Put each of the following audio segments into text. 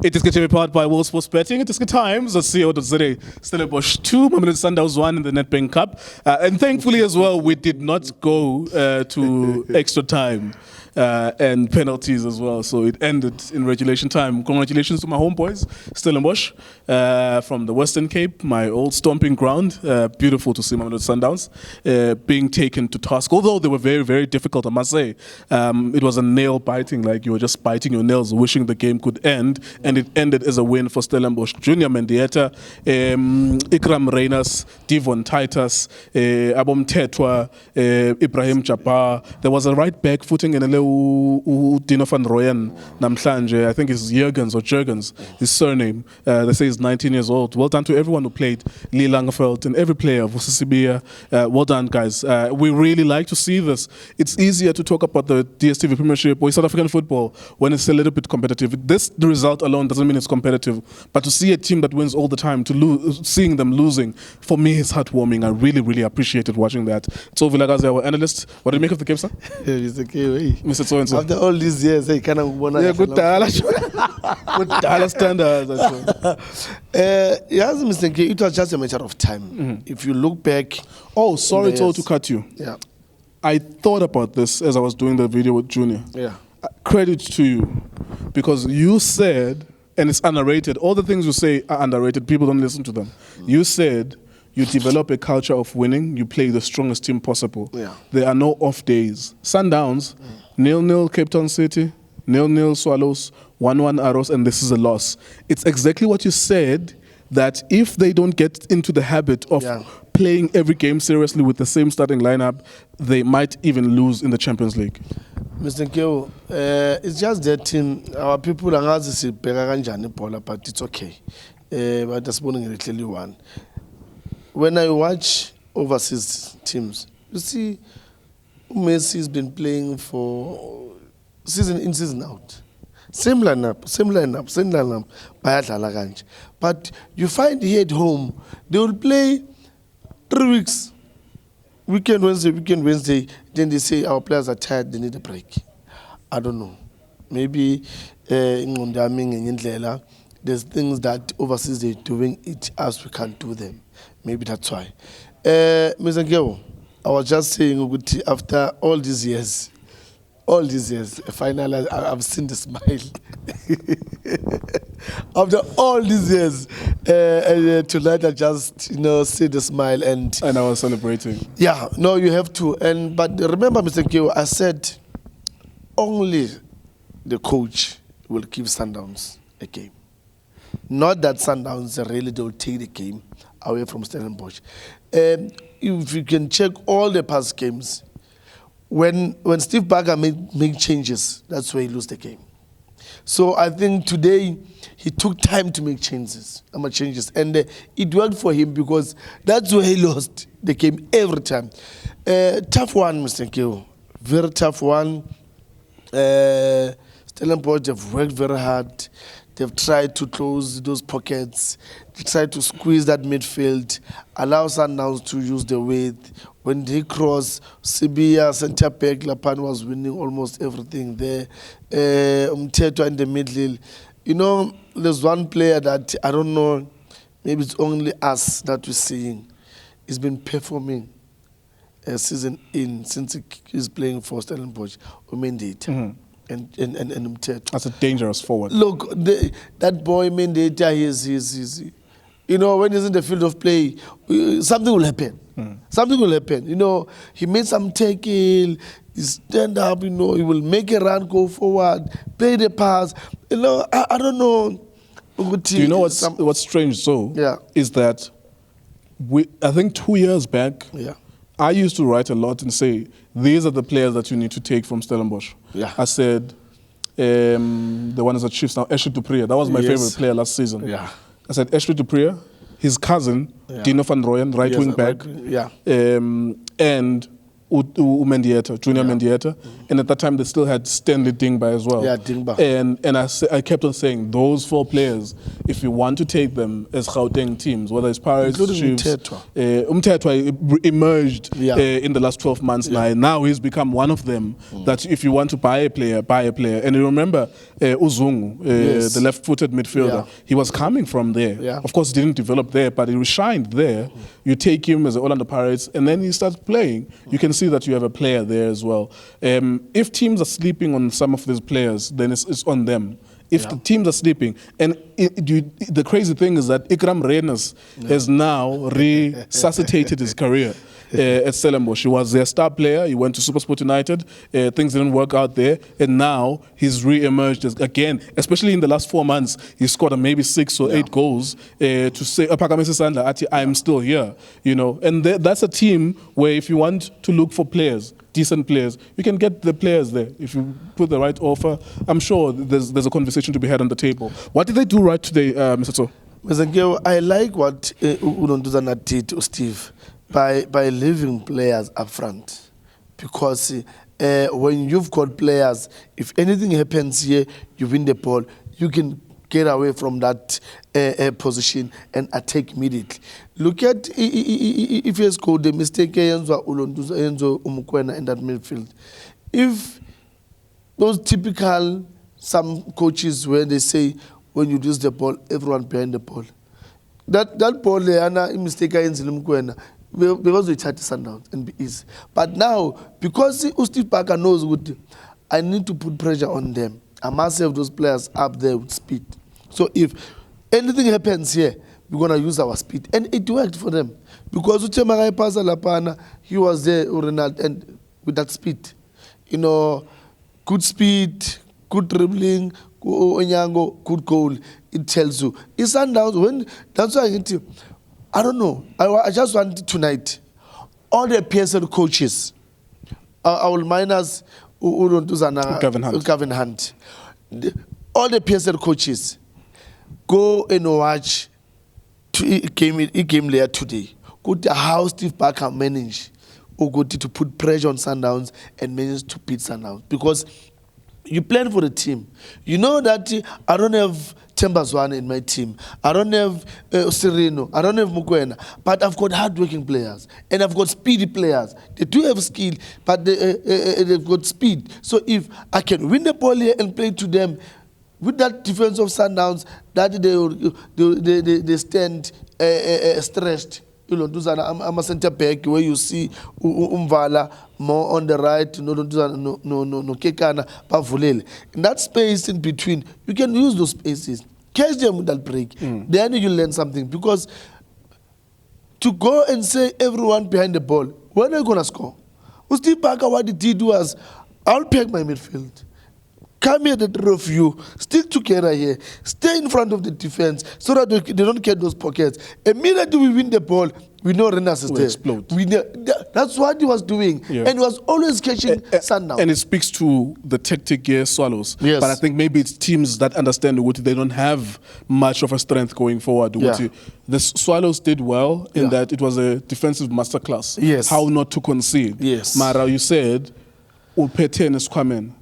It is getting powered by World Sports Betting. It is good times. Let's see what today. Stellenbosch 2, Mamelodi Sundowns 1 in the Nedbank Cup. And thankfully as well, we did not go to extra time and penalties as well. So it ended in regulation time. Congratulations to my homeboys, Stellenbosch, from the Western Cape, my old stomping ground. Beautiful to see Mamelodi Sundowns being taken to task. Although they were very, very difficult, I must say. It was a nail biting, like you were just biting your nails, wishing the game could end. And it ended as a win for Stellenbosch. Junior Mendieta, Ikram Reynas, Devon Titus, Abom Tetwa, Ibrahim Jabbar. There was a right back footing in a Dino van Rooyen Namhlanje. I think it's Jurgens or Jurgens, his surname. They say he's 19 years old. Well done to everyone who played. Lee Langeveld and every player. Vosisibia. Well done, guys. We really like to see this. It's easier to talk about the DStv Premiership or South African football when it's a little bit competitive. The result alone doesn't mean it's competitive. But to see a team that wins all the time, seeing them losing, for me, it's heartwarming. I really, really appreciated watching that. Tso Vilakazi, our analyst. What do you make of the game, sir? It's okay. Mr. So and so. After all these years, I kind of want to. Yeah, good dollar standards. Yes, Mr. K, it was just a matter of time. If you look back. Oh, sorry to cut you. Yeah. I thought about this as I was doing the video with Junior. Yeah. Credit to you, because you said, and it's underrated. All the things you say are underrated. People don't listen to them. You said you develop a culture of winning. You play the strongest team possible. Yeah. There are no off days. Sundowns, 0-0 Cape Town City, 0-0 Swallows, 1-1 Arrows, and this is a loss. It's exactly what you said, that if they don't get into the habit of playing every game seriously with the same starting lineup, they might even lose in the Champions League. Mr. Keo, it's just that team. Our people are not to but it's okay. But that's clearly one. When I watch overseas teams, you see, Messi's been playing for season in, season out. Same lineup. But you find here at home, they will play 3 weeks. Weekend Wednesday, then they say our players are tired, they need a break. I don't know. Maybe there's things that overseas they're doing it as we can't do them. Maybe that's why. Mr. Geo, I was just saying, after all these years, finally I've seen the smile. After all these years, tonight I just see the smile and I was celebrating. Yeah, no, you have to. But remember, Mr. Keo, I said only the coach will give Sundowns a game. Not that Sundowns really don't take the game away from Stellenbosch. If you can check all the past games, when Steve Barker made changes, that's where he lost the game. So I think today he took time to make changes, and it worked for him because that's where he lost the game every time. Tough one, Mr. Keo, very tough one. Stellenbosch have worked very hard. They've tried to close those pockets. They tried to squeeze that midfield, allow Sundowns to use the width. When they cross, Sibia, centre back, Lapan was winning almost everything there. Umteto in the middle. There's one player that, I don't know, maybe it's only us that we're seeing. He's been performing season in since he's playing for Stellenbosch, Umendita. And Umteto. That's a dangerous forward. Look, that boy Mendieta, he's when he's in the field of play, something will happen. Something will happen. He made some tackle, he stand up, he will make a run, go forward, play the pass. I don't know. Do you know what's strange, is that I think 2 years back, I used to write a lot and say, these are the players that you need to take from Stellenbosch. Yeah. I said, the one is at Chiefs now, Ashley Dupree. That was my favorite player last season. Yeah. I said, Ashley Dupree, his cousin, Dino van Rooyen, right wing back. Yeah. And Mendieta, Junior Mendieta, and at that time they still had Stanley Dingba as well. Yeah, Dingba. And I kept on saying those 4 players, if you want to take them as Gauteng teams, whether it's Pirates, Including Chiefs, Umtetwa. Emerged in the last 12 months. Now he's become one of them. That if you want to buy a player, buy a player. And you remember Uzungu, the left-footed midfielder, he was coming from there. Yeah. Of course, he didn't develop there, but he shined there. You take him as an Orlando Pirates, and then he starts playing. You can see that you have a player there as well. If teams are sleeping on some of these players, then it's on them. If the teams are sleeping, and the crazy thing is that Ikram Renas has now resuscitated his career at Stellenbosch. He was their star player. He went to SuperSport United. Things didn't work out there, and now he's re-emerged again. Especially in the last 4 months, he scored maybe 6 or 8 goals to say, "I'm still here." You know, and that's a team where if you want to look for players, decent players, you can get the players there. If you put the right offer, I'm sure there's a conversation to be had on the table. What did they do right today, Mr. Tso? Mr. Nkeo, I like what Unontuzana did to Steve by leaving players up front. Because when you've got players, if anything happens here, you win the ball, you can get away from that position and attack immediately. Look at if you scored the mistake Enzo Umukwena in that midfield. If those typical some coaches where they say when you lose the ball, everyone behind the ball. That ball there, mistake Enzo Umukwena, because we tried to Sundowns and be easy. But now, because Steve Parker knows what, I need to put pressure on them. I must have those players up there with speed. So if anything happens here, we're going to use our speed. And it worked for them. Because Uchemagai Pasa Lapana, he was there and with that speed. You know, good speed, good dribbling, good goal. It tells you. It's Sundowns. That's why I don't know. I just want tonight, all the PSL coaches, I will minus Gavin Hunt. All the PSL coaches, go and watch game later today. Go to how Steve Parker managed to put pressure on Sundowns and manage to beat Sundowns. Because you plan for the team. You know that I don't have Tembazwane in my team. I don't have Sereno. I don't have Mukwena. But I've got hard-working players. And I've got speedy players. They do have skill, but they've got speed. So if I can win the ball here and play to them, with that defense of Sundowns, that they stand stressed. You know, I'm a center back where you see Umvala more on the right, no Kekana, Pavulele. In that space in between, you can use those spaces. Catch them with that break. Then you learn something. Because to go and say everyone behind the ball, when are you going to score? Steve Parker, what he did was, I'll pack my midfield. Come here, the three of you, stick together here, stay in front of the defense so that they don't get those pockets. Immediately we win the ball, we know Renas is there. Explode. That's what he was doing. Yeah. And he was always catching Sundowns. And it speaks to the tactic here, Swallows. Yes. But I think maybe it's teams that understand what they don't have much of a strength going forward. Yeah. The Swallows did well in that it was a defensive masterclass. Yes. How not to concede. Yes. Mara, you said, Upeten is coming.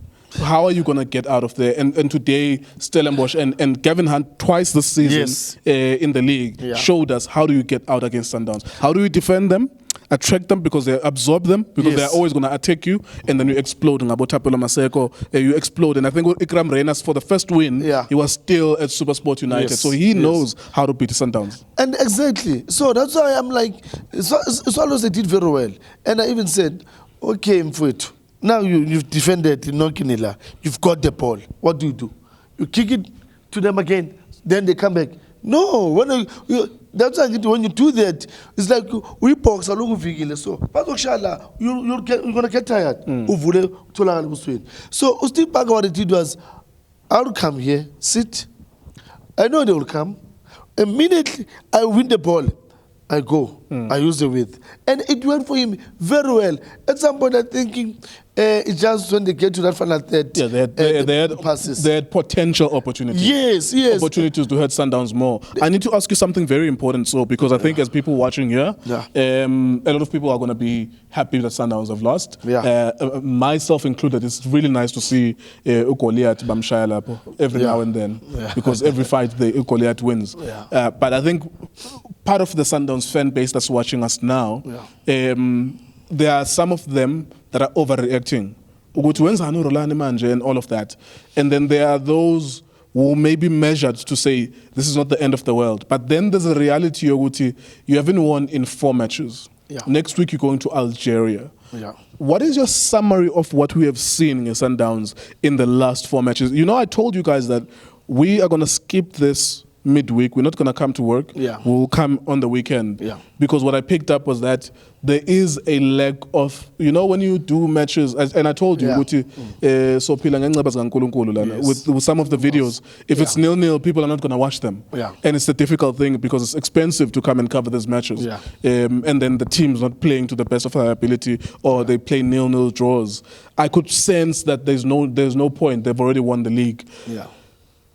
How are you going to get out of there? And today, Stellenbosch and Gavin Hunt, twice this season in the league, showed us how do you get out against Sundowns. How do you defend them, attract them because they absorb them, because they're always going to attack you, and then you explode. You explode. And I think with Ikram Renas, for the first win, he was still at SuperSport United. So he knows how to beat Sundowns. And exactly. So that's why I'm like, Swallows, they did very well. And I even said, okay, Mfwetu. Now you've defended Nokinila. You've got the ball. What do? You kick it to them again. Then they come back. No. That's why when you do that, it's like we box a long vigil. So, you're going to get tired. So, Steve Parker, what he did was, I'll come here, sit. I know they will come. Immediately, I win the ball. I go. I use the width. And it went for him very well. At some point, I'm thinking, it's just when they get to that final third, Yeah, passes. they had potential opportunities. Yes. Opportunities to hurt Sundowns more. I need to ask you something very important, so because I think as people watching here, a lot of people are going to be happy that Sundowns have lost. Yeah. Myself included. It's really nice to see Goliath Bamshaya Lapo every now and then, because every fight the Goliath wins. Yeah. But I think part of the Sundowns fan base that's watching us now, there are some of them that are overreacting. Ukuthi wenzani uRulani manje and all of that. And then there are those who may be measured to say this is not the end of the world. But then there's a reality yokuthi you haven't won in 4 matches. Yeah. Next week you're going to Algeria. Yeah. What is your summary of what we have seen in Sundowns in the last 4 matches? You know, I told you guys that we are going to skip this midweek. We're not going to come to work. Yeah. We'll come on the weekend. Yeah. Because what I picked up was that there is a lack of, you know, when you do matches, and I told you, with some of the videos, if it's 0-0, people are not going to watch them. Yeah. And it's a difficult thing because it's expensive to come and cover these matches. Yeah. And then the team's not playing to the best of their ability, or they play 0-0 draws. I could sense that there's no point. They've already won the league. Yeah.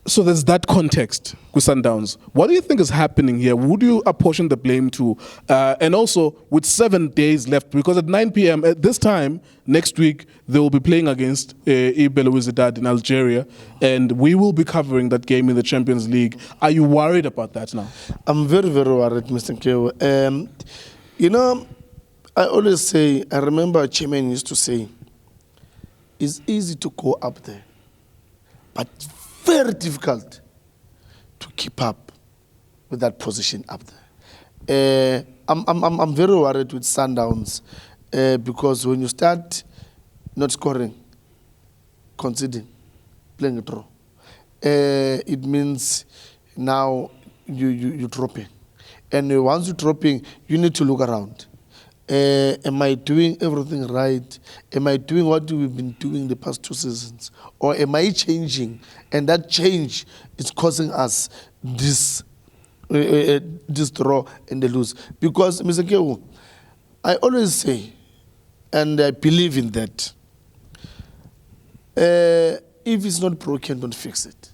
So there's that context with Sundowns. What do you think is happening here? Would you apportion the blame to? And also, with 7 days left, because at 9 p.m. at this time, next week, they will be playing against Belouizdad in Algeria, and we will be covering that game in the Champions League. Are you worried about that now? I'm very, very worried, Mr. Nkewa. You know, I always say, I remember a chairman used to say, it's easy to go up there, but very difficult to keep up with that position up there. I'm very worried with Sundowns because when you start not scoring, conceding, playing a draw, it means now you're dropping. And once you're dropping, you need to look around. Am I doing everything right? Am I doing what we've been doing the past 2 seasons? Or am I changing? And that change is causing us this draw and the lose. Because, Mr. Kewu, I always say, and I believe in that, if it's not broken, don't fix it.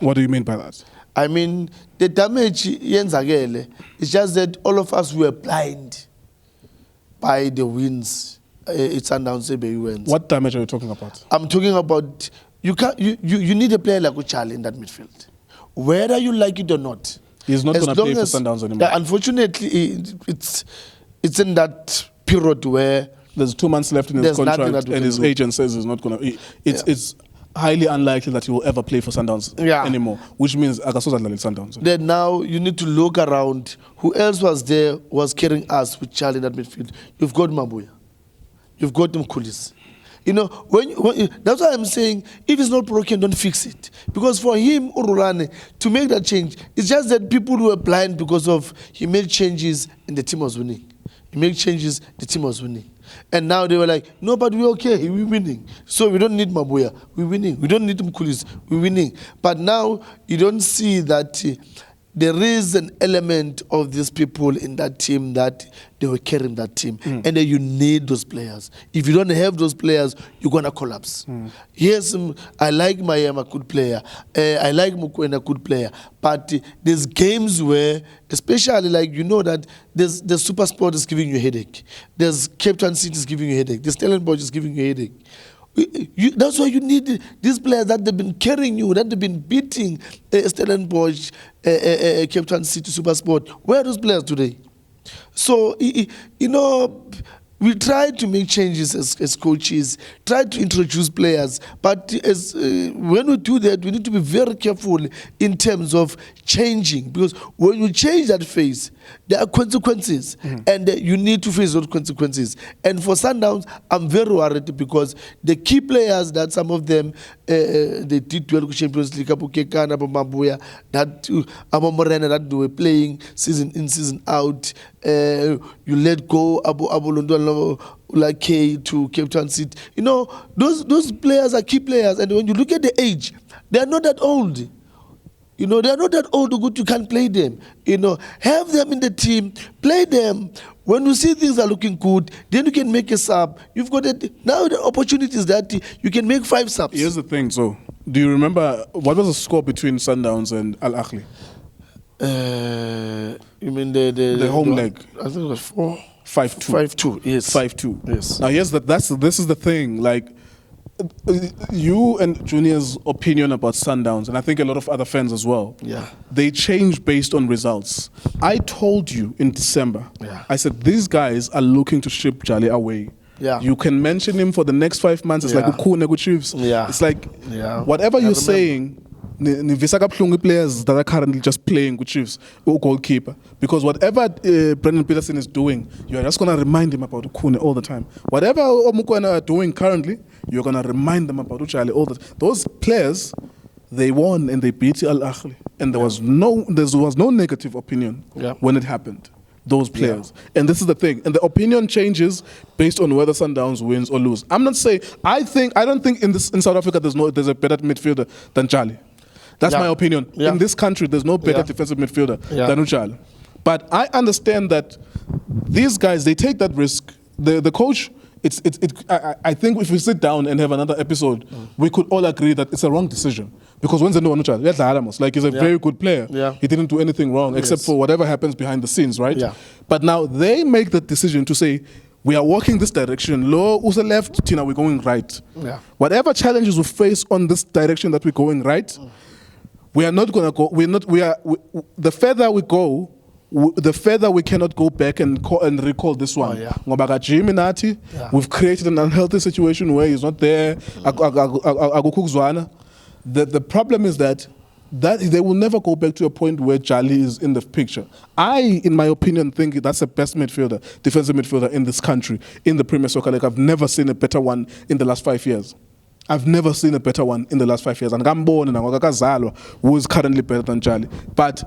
What do you mean by that? I mean, the damage yenzakele, it's just that all of us were blind by the wins. It's Sundowns wins. What damage are you talking about? I'm talking about you need a player like Uchale in that midfield, whether you like it or not. He's not going to play for Sundowns anymore. Unfortunately, it's in that period where there's 2 months left in his contract, and his agent says he's not going to. It's highly unlikely that he will ever play for Sundowns anymore, which means Sundowns. Then now you need to look around. Who else was there, was carrying us with Charlie in that midfield? You've got Mabuya. You've got Mkulis. You know, that's why I'm saying, if it's not broken, don't fix it. Because for him, Rulani, to make that change, it's just that people were blind because of he made changes and the team was winning. He made changes, the team was winning. And now they were like, no, but we're okay, we're winning. So we don't need Mabuya, we're winning. We don't need Mkulis, we're winning. But now you don't see that there is an element of these people in that team that they were carrying that team. And then you need those players. If you don't have those players, you're going to collapse. Yes, I like Mayem, a good player. I like Mukwena, a good player. But there's games where, especially like, you know that the Super Sport is giving you a headache. There's Captain City is giving you a headache. The Stellenbosch is giving you a headache. That's why you need these players that they've been carrying you, that they've been beating Stellenbosch, Captain City, Super Sport. Where are those players today? So, you know, we try to make changes as coaches, try to introduce players, but when we do that, we need to be very careful in terms of changing, because when you change that phase, there are consequences, and you need to face those consequences. And for Sundowns, I'm very worried because the key players that some of them, they did well with Champions League, Abu Kekana, Abu Mabuya, Abu Morena, that they were playing season in, season out. You let go Abu Lundwala like to Captain City. You know, those players are key players, and when you look at the age, they are not that old. You know, they're not that old or good, you can't play them. You know, have them in the team, play them. When you see things are looking good, then you can make a sub. You've got now the opportunities that you can make 5 subs. Here's the thing, so do you remember what was the score between Sundowns and Al Ahly? You mean the home leg? I think it was 5-2. 5-2, yes. 5-2. Yes. Now this is the thing, like you and Junior's opinion about Sundowns, and I think a lot of other fans as well. Yeah. They change based on results. I told you in December. Yeah. I said these guys are looking to ship Jali away. Yeah. You can mention him for the next 5 months. It's like Ukune Chiefs. Yeah. It's like whatever you're saying. Players that are currently just playing with Chiefs or goalkeeper, because whatever Brendan Peterson is doing, you're just gonna remind him about Ukune all the time. Whatever Omukwana are doing currently, you're gonna remind them about Uchale all the time. Those players, they won and they beat Al Ahly, and there was no negative opinion when it happened. Those players, and this is the thing, and the opinion changes based on whether Sundowns wins or lose. I'm not saying I don't think in South Africa there's a better midfielder than Charlie. That's my opinion. In this country, there's no better defensive midfielder than Uchala. But I understand that these guys, they take that risk. The coach, I think if we sit down and have another episode, we could all agree that it's a wrong decision. Because when Zendo Uchala, like he's a very good player. Yeah. He didn't do anything wrong except for whatever happens behind the scenes, right? Yeah. But now they make the decision to say, we are walking this direction. Lo usa left, Tina, we're going right. Yeah. Whatever challenges we face on this direction that we're going right, we are not going to go. The further we go, the further we cannot go back and recall this one. We've created an unhealthy situation where he's not there. The problem is that they will never go back to a point where Jali is in the picture. I, in my opinion, think that's the best midfielder, defensive midfielder in this country, in the Premier Soccer League. I've never seen a better one in the last 5 years. I've never seen a better one in the last 5 years. And Gambon who is currently better than Jali. But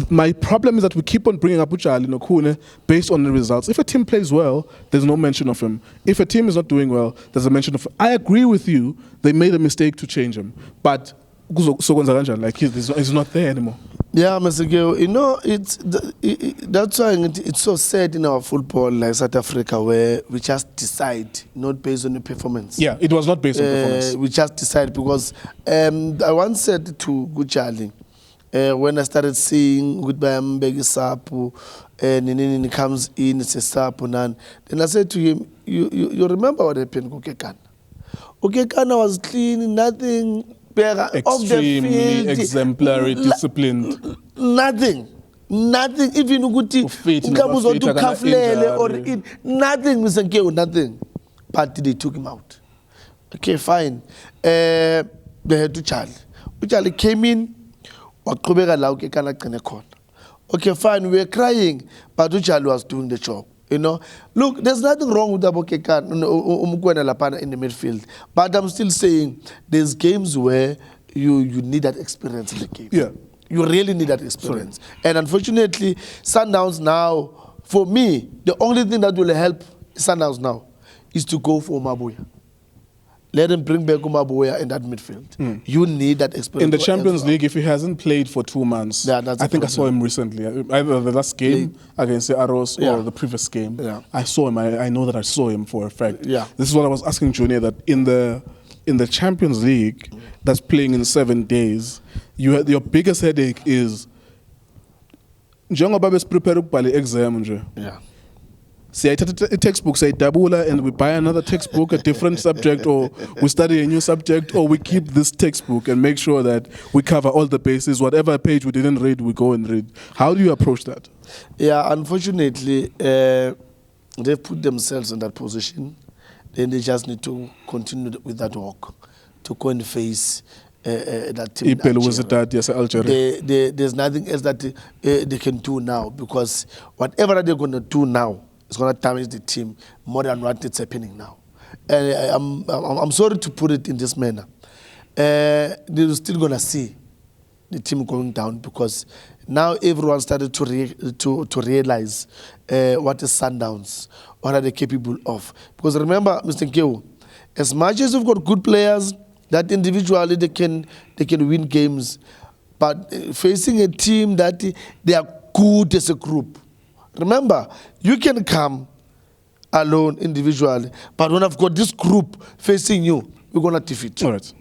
my problem is that we keep on bringing up Jali Nokune based on the results. If a team plays well, there's no mention of him. If a team is not doing well, there's a mention of him. I agree with you. They made a mistake to change him. But like he's not there anymore. Yeah, Mr. Gil, you know, that's why it's so sad in our football, like South Africa, where we just decide, not based on the performance. Yeah, it was not based on performance. We just decide because I once said to Guchali, when I started seeing Goodbye Mbegi Sapu, and he comes in, it's a Sapu, then I said to him, you remember what happened to Ukekana? Ukekana was clean, nothing. Extremely exemplary, disciplined. Nothing. Even Uguti, Ukamuzo Kaflele or nothing, Mr. Keo, nothing. But they took him out. Okay, fine. They had to Charlie. Charlie came in, okay, fine, we were crying, but Charlie was doing the job. You know, look, there's nothing wrong with Abokekan in the midfield. But I'm still saying there's games where you need that experience in the game. Yeah. You really need that experience. Sorry. And unfortunately, Sundowns now, for me, the only thing that will help Sundowns now is to go for Mabuya. Let him bring back Umabuya in that midfield. You need that experience. In the Champions League, if he hasn't played for 2 months, I think I saw him recently. Either the last game against the Arrows or the previous game. Yeah. I saw him. I know that I saw him for a fact. Yeah. This is what I was asking Junior, that in the Champions League that's playing in 7 days, your biggest headache is njengoba prepare ukubhala exam nje. Yeah. See, I take a textbook, say Dabula, and we buy another textbook, a different subject, or we study a new subject, or we keep this textbook and make sure that we cover all the bases. Whatever page we didn't read, we go and read. How do you approach that? Yeah, unfortunately, they've put themselves in that position. Then they just need to continue with that work to go and face that team. There's nothing else that they can do now, because whatever they're going to do now, it's going to damage the team more than what it's happening now. And I'm sorry to put it in this manner. They're still going to see the team going down, because now everyone started to realize what is Sundowns, what are they capable of. Because remember, Mr. Nkeu, as much as you've got good players that individually they can win games, but facing a team that they are good as a group. Remember, you can come alone, individually, but when I've got this group facing you, we're going to defeat you. All right.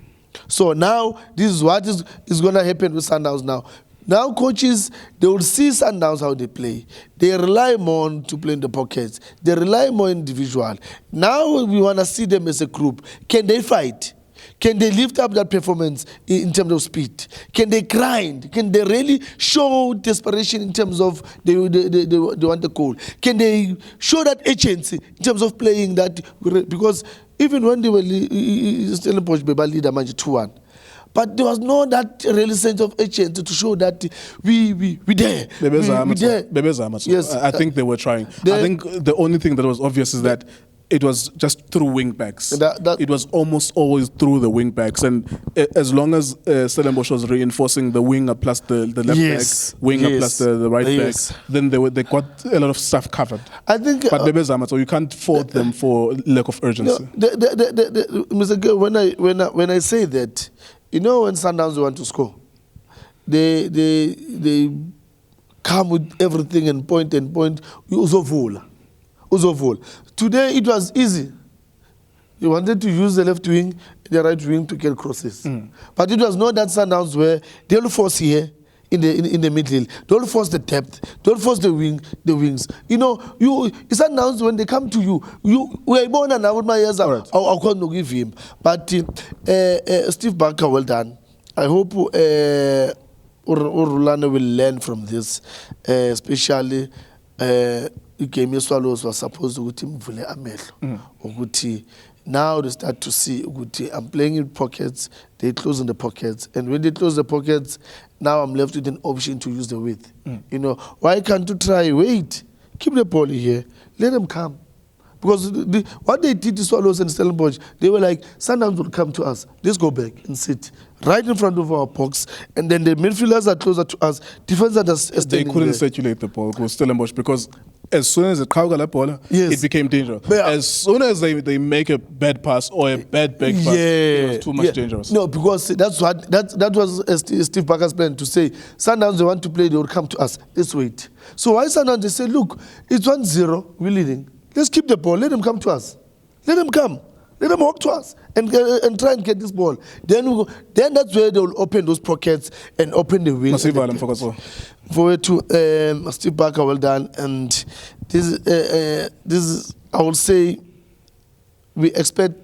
So now, this is what is going to happen with Sundowns now. Now coaches, they will see Sundowns how they play. They rely more on to play in the pockets. They rely more individual. Now we want to see them as a group. Can they fight? Can they lift up that performance in terms of speed? Can they grind? Can they really show desperation in terms of they want the goal? Can they show that agency in terms of playing that? Because even when they were Stellenbosch, they leader 2-1. But there was no that really sense of agency to show that we there. We there. Yes, I think they were trying. I think the only thing that was obvious is that it was just through wing backs. It was almost always through the wing backs, and as long as Stellenbosch was reinforcing the winger plus the left back, winger plus the right back, then they got a lot of stuff covered. I think, but so you can't fault them for lack of urgency. Mr. Gill, when I say that, when Sundowns want to score, they come with everything and point. Uzovula. Today it was easy. You wanted to use the left wing, the right wing to get crosses. But it was not that Sundowns where they'll force here in the middle. Don't force the depth. Don't force the wings. Sundowns when they come to you we are born and with my ears I can't give him. But Steve Barker, well done. I hope Rulani will learn from this, especially game Swallows was supposed to mvule amehlo. Now they start to see I'm playing in pockets, they close in the pockets, and when they close the pockets, now I'm left with an option to use the width. Why can't you try? Wait, keep the ball here, let them come. Because what they did to Swallows and Stellenbosch, they were like, Sundowns will come to us. Let's go back and sit right in front of our box. And then the midfielders are closer to us. Defenders are they couldn't circulate the ball with Stellenbosch because as soon as it became dangerous. As soon as they make a bad pass or a bad back pass, it was too much dangerous. No, because that was Steve Barker's plan to say, Sundowns, they want to play, they will come to us. Let's wait. So why Sundowns, they say, look, it's 1-0, we're leading. Let's keep the ball. Let them come to us. Let them come. Let them walk to us and try and get this ball. Then that's where they will open those pockets and open the wings. Forward to Steve Barker, well done. And this is, I will say, we expect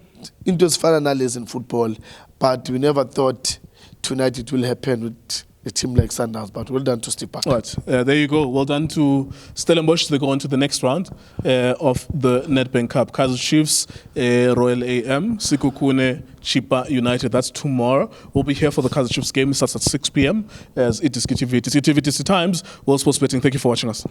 intense fan analysis in football, but we never thought tonight it will happen with a team like Sundowns, but well done to Steve Barker. Right, there you go. Well done to Stellenbosch. They go on to the next round of the Nedbank Cup. Kaizer Chiefs, Royal AM, Sikukune, Chipa United. That's tomorrow. We'll be here for the Kaizer Chiefs game. It starts at 6 p.m. as it is TVTC Times. World Sports Betting. Thank you for watching us.